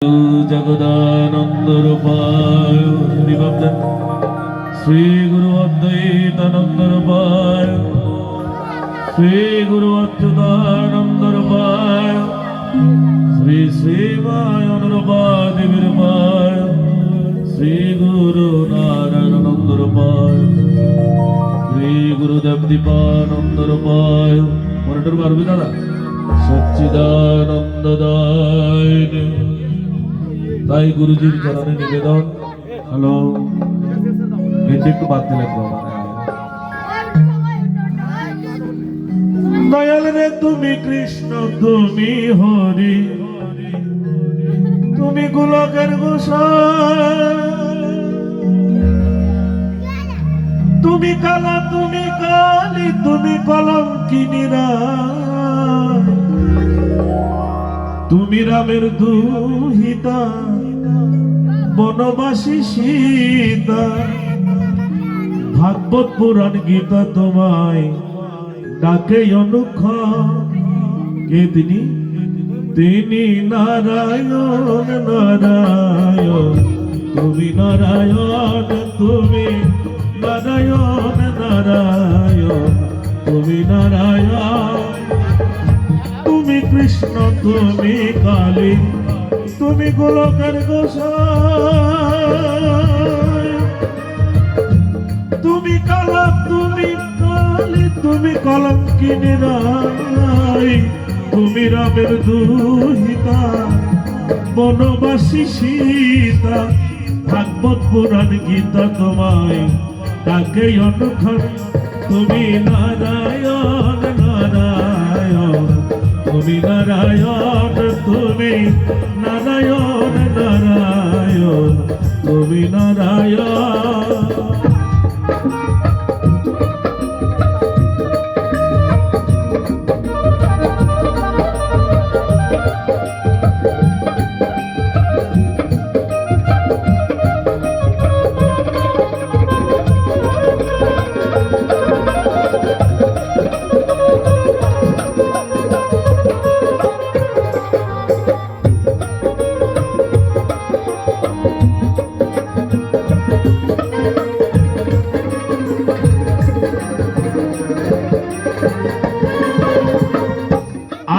जगदानंद रूपाय श्री गुरु अद्वैतानंद रूपाय श्री गुरु अच्युतानंद रूपाय श्री श्रीमायन रूपादेवी रूपाय श्री गुरु Narayanananda रूपाय Shri Gurudev दीपानंद रूपाय monitor पारबी दादा सच्चिदानंददाय ताई गुरुजीर चरणे निवेदन हेलो हिंदी একটু বাদ দিলে দয়াল রে তুমি কৃষ্ণ তুমি হরি তুমি গোলকের গোসাই তুমি কালা তুমি কালী তুমি কলঙ্কিনীরা তুমি রামের দুহিতা বনবাসী সীতা ভাগবত পুরাণ গীতা তোমায় ডাকে অনুখ কে তিনি তিনি নারায়ণ নারায়ণ তুমি নারায়ণ তুমি নারায়ণ নারায়ণ তুমি নারায়ণ তুমি কৃষ্ণ তুমি কালী তুমি গোলকের গোসাই তুমি কালা তুমি কালী তুমি কলঙ্কিনী রাই তুমি রামের দুহিতা বনবাসী সীতা ভাগবত পুরাণ গীতা তোমায় ডাকে অনুক্ষণ তুমি নারায়ণ নারায়ণ তুমি নারায়ণ তুমি নারায়ণ নারায়ণ তুমি নারায়ণ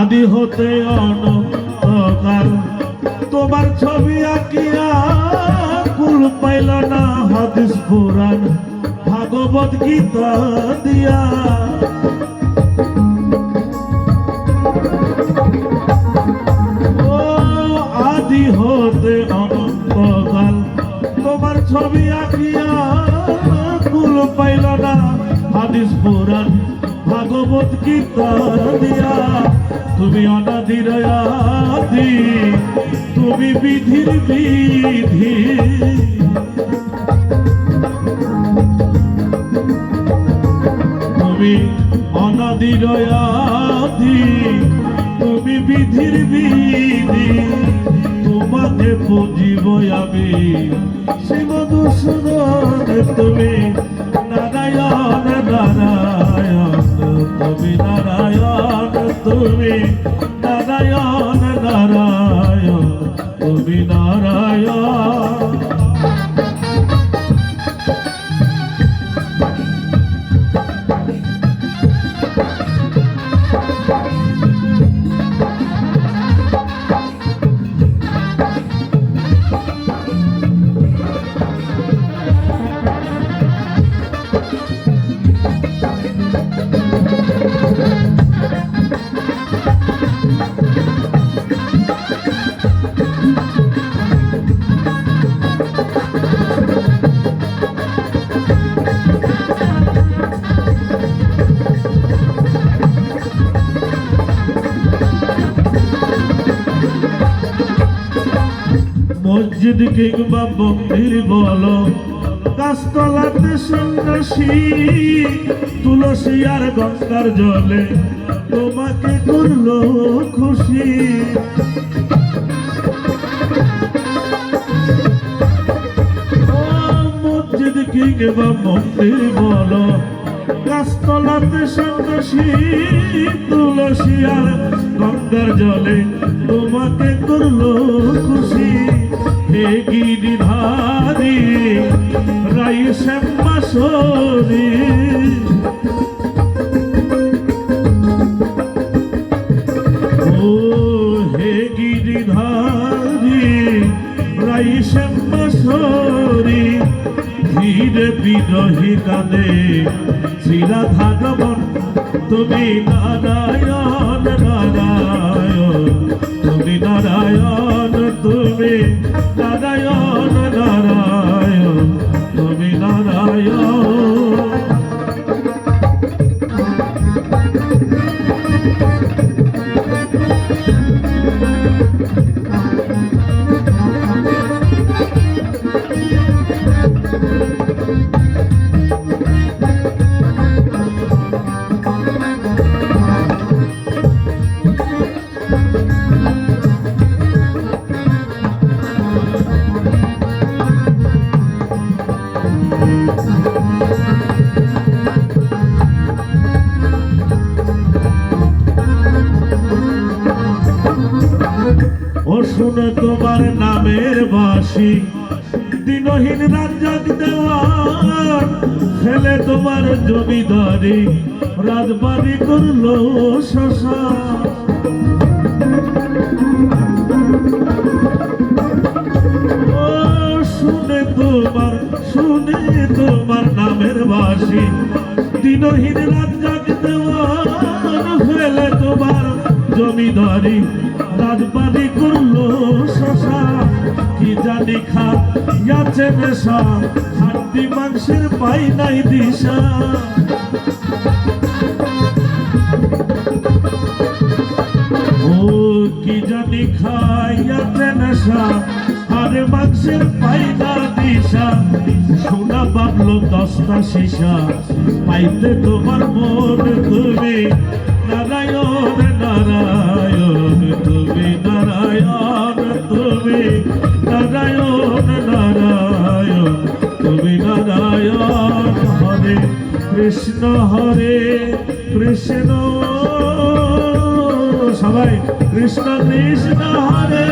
আদি হতে অনন্তকাল তোমার ছবি আঁকিয়া কুল পাইল না হাদিস পুরাণ ভাগবত গীতা দিয়া ও আদি হতে অনন্তকাল তোমার ছবি আঁকিয়া কুল পাইল না হাদিস পুরাণ ভাগবত গীতা দিয়া তুমি অনাদির আদি তুমি বিধির বিধি তুমি অনাদির আদি তুমি বিধির বিধি তোমাকে পুজিব আমি শ্রী মধুসূদন তুমি নারায়ণ নারায়ণ তুমি নারায়ণ তুমি নারায়ণ নারায়ণ তুমি নারায়ণ মসজিদ কিংবা মন্দির বলো গাছতলাতে সন্ন্যাসী তুলসী আর গঙ্গার জলে তোমাকে করলো খুশি মসজিদ কিংবা মন্দির বলো গাছতলাতে সন্ন্যাসী তুলসী আর গঙ্গার জলে তোমাকে করলো খুশি হে গিরিধারী রাই শ্যামাসুরী ও হে গিরিধারী রাই শ্যামাসুরী ধীরে বিরহী গানে শ্রীরাধারমন তুমি নারায়ণ নারায়ণ তুমি নারায়ণ তুমি নারায়ণ নারায়ণ তুমি নারায়ণ ও শুনে তোমার নামের বাসি দিনহীন রাজ্জাক দেওয়ান ফেলে তোমার জমিদারি রাজবাড়ি করলো শ্মশান ও শুনে তোমার নামের বাসি দিনহীন রাজ্জাক দেওয়ান ফেলে তোমার জমিদারি রাজবাড়ি করলো শ্মশান কি জানি খাইয়াছে নেশা হাড্ডি মাংসের পাই নাই দিশা ও কি জানি খাইয়াছে নেশা আরে মাংসের পাই না দিশা সোনা বাবলো 10টা সীসা পাইতে তোমার মন তুমি নারায়ণ নারায়ণ তুমি নারায়ণ তুমি নারায়ণ নারায়ণ তুমি নারায়ণ হরে কৃষ্ণ সবাই কৃষ্ণ কৃষ্ণ হরে